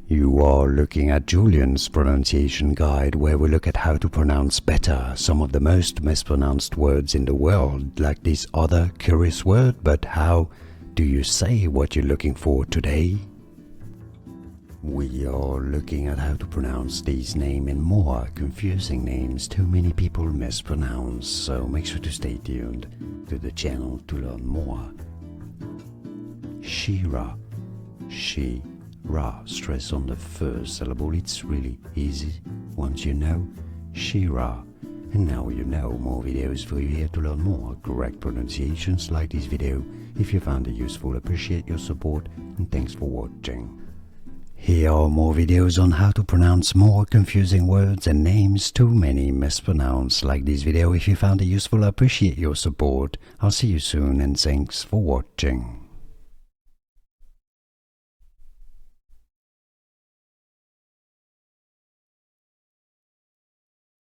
You are looking at Julian's pronunciation guide, where we look at how to pronounce better some of the most mispronounced words in the world, like this other curious word. But how do you say what you're looking for today? We are looking at how to pronounce these names and more confusing names too many people mispronounce, so make sure to stay tuned to the channel to learn more. Shira, Shira, stress on the first syllable. It's really easy once you know Shira. And now you know. More videos for you here to learn more correct pronunciations like this video. If you found it useful, appreciate your support and thanks for watching. Here are more videos on how to pronounce more confusing words and names too many mispronounced like this video. If you found it useful, I appreciate your support. I'll see you soon and thanks for watching.